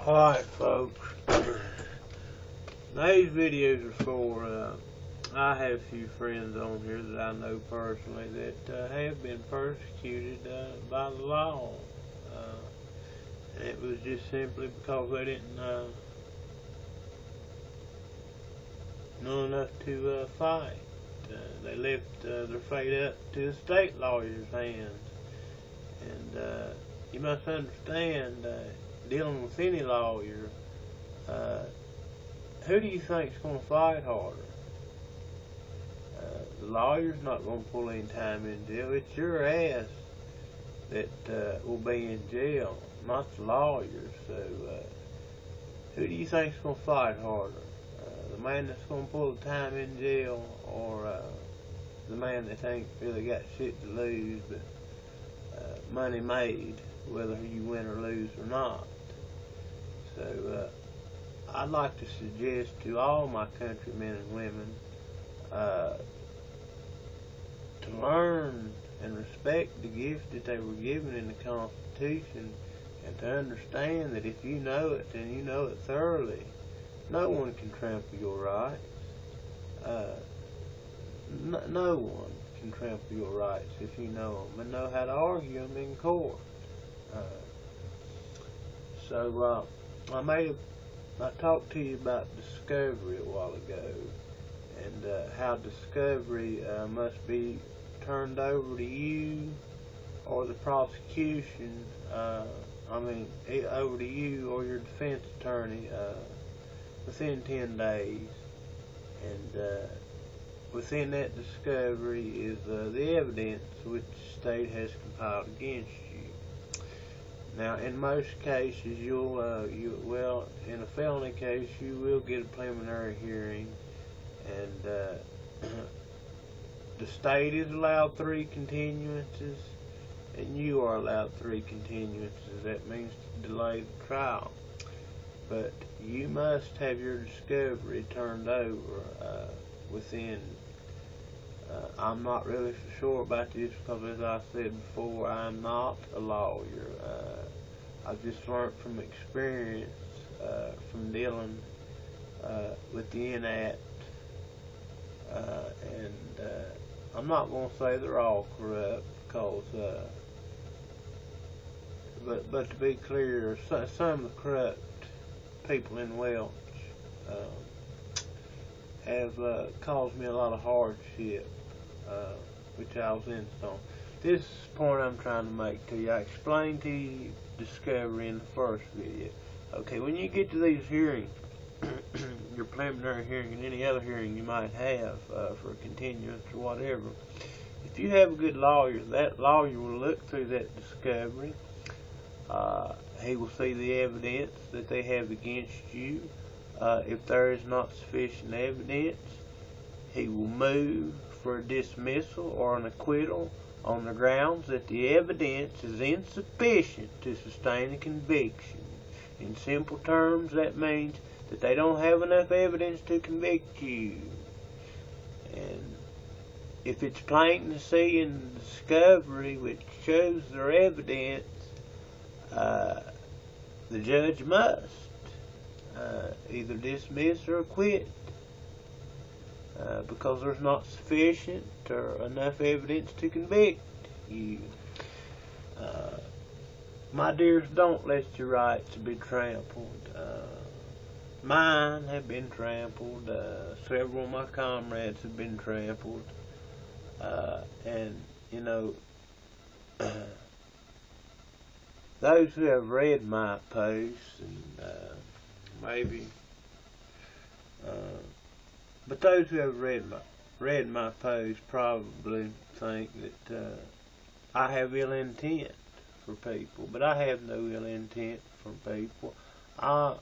Alright folks, these videos are for, I have a few friends on here that I know personally that have been persecuted by the law. And it was just simply because they didn't know enough to fight. They left their fate up to the state lawyer's hands. And you must understand, dealing with any lawyer, who do you think is going to fight harder? The lawyer's not going to pull any time in jail. It's your ass that will be in jail, not the lawyers. So, who do you think is going to fight harder? The man that's going to pull the time in jail, or the man that ain't really got shit to lose but money made, whether you win or lose or not? So, I'd like to suggest to all my countrymen and women to learn and respect the gift that they were given in the Constitution, and to understand that if you know it, then you know it thoroughly. No one can trample your rights. No one can trample your rights if you know them and know how to argue them in court. I talked to you about discovery a while ago, and how discovery must be turned over to you or the prosecution, over to you or your defense attorney within 10 days. And within that discovery is the evidence which the state has compiled against you. Now, in most cases, in a felony case, you will get a preliminary hearing, and the state is allowed 3 continuances, and you are allowed 3 continuances. That means to delay the trial. But you must have your discovery turned over within. I'm not really sure about this because, as I said before, I'm not a lawyer. I've just learned from experience from dealing with the INAT, and I'm not going to say they're all corrupt, because, but to be clear, some of the corrupt people in Welch have caused me a lot of hardship, which I was in. So this is the point I'm trying to make to you. I explained to you discovery in the first video. Okay, when you get to these hearings, your preliminary hearing and any other hearing you might have for a continuance or whatever, if you have a good lawyer, that lawyer will look through that discovery. He will see the evidence that they have against you. If there is not sufficient evidence, he will move for a dismissal or an acquittal on the grounds that the evidence is insufficient to sustain a conviction. In simple terms, that means that they don't have enough evidence to convict you. And if it's plain to see in the discovery which shows their evidence, the judge must either dismiss or acquit, because there's not sufficient or enough evidence to convict you. My dears, don't let your rights be trampled. Mine have been trampled. Several of my comrades have been trampled. And, you know, those who have read my posts, and but those who have read my posts probably think that I have ill intent for people, but I have no ill intent for people. I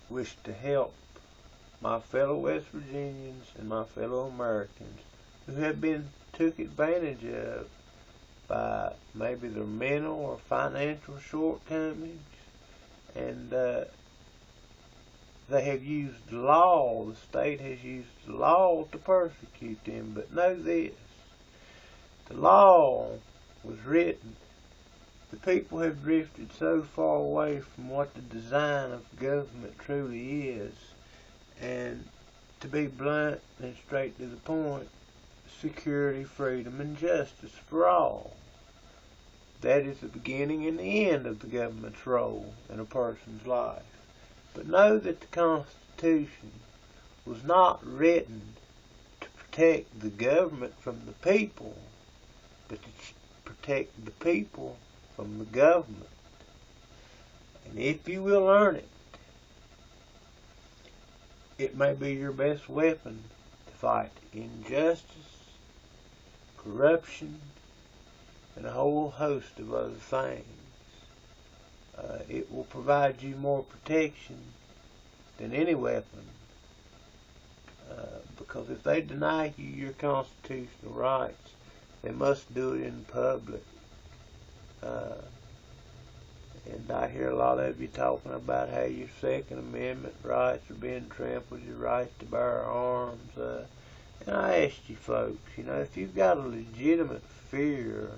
wish to help my fellow West Virginians and my fellow Americans who have been took advantage of by maybe their mental or financial shortcomings, and they have used the law, the state has used the law to persecute them. But know this, the law was written, the people have drifted so far away from what the design of government truly is. And to be blunt and straight to the point, security, freedom, and justice for all. That is the beginning and the end of the government's role in a person's life. But know that the Constitution was not written to protect the government from the people, but to protect the people from the government. And if you will learn it, it may be your best weapon to fight injustice, corruption, and a whole host of other things. It will provide you more protection than any weapon, because if they deny you your constitutional rights, they must do it in public. And I hear a lot of you talking about how your Second Amendment rights are being trampled, your right to bear arms. And I asked you folks, if you've got a legitimate fear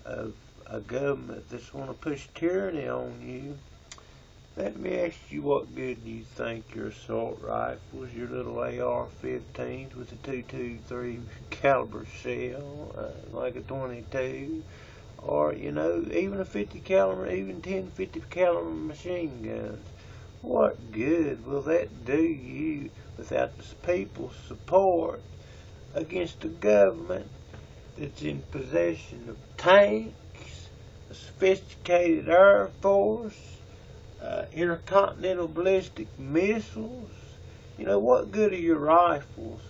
of a government that's going to push tyranny on you, let me ask you, what good do you think your assault rifles, your little AR-15s with a .223 caliber shell, like a .22, or even a 50 caliber, even 10 50 caliber machine guns? What good will that do you without the people's support against a government that's in possession of tanks, a sophisticated air force, intercontinental ballistic missiles? What good are your rifles?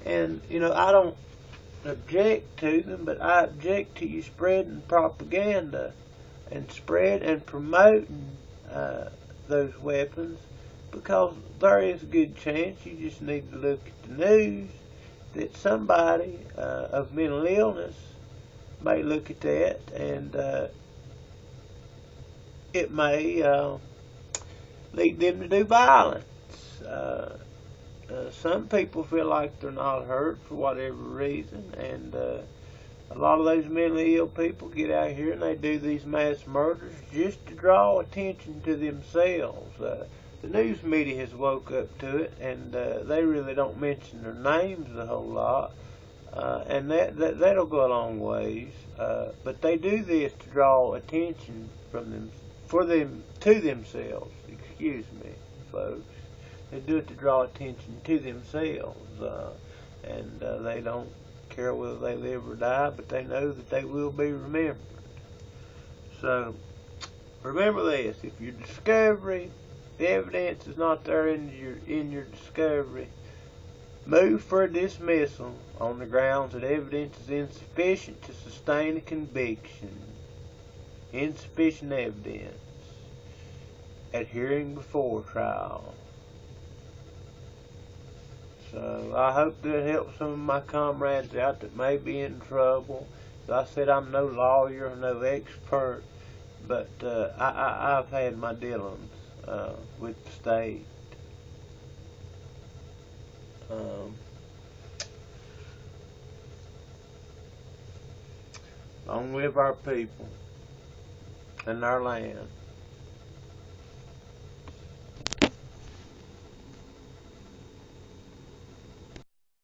And I don't object to them, but I object to you spreading propaganda and promoting those weapons, because there is a good chance, you just need to look at the news, that somebody of mental illness may look at that, and it may lead them to do violence. Some people feel like they're not hurt for whatever reason, and a lot of those mentally ill people get out here and they do these mass murders just to draw attention to themselves. The news media has woke up to it, and they really don't mention their names a whole lot, and that'll go a long ways. But they do this to draw attention to themselves. Excuse me, folks. They do it to draw attention to themselves, and they don't care whether they live or die, but they know that they will be remembered. So remember this: if your discovery, the evidence is not there in your discovery, move for a dismissal on the grounds that evidence is insufficient to sustain a conviction. Insufficient evidence at hearing before trial. So I hope that helps some of my comrades out that may be in trouble. As I said, I'm no lawyer, no expert, but I've had my dealings with the state. Long live our people and our land.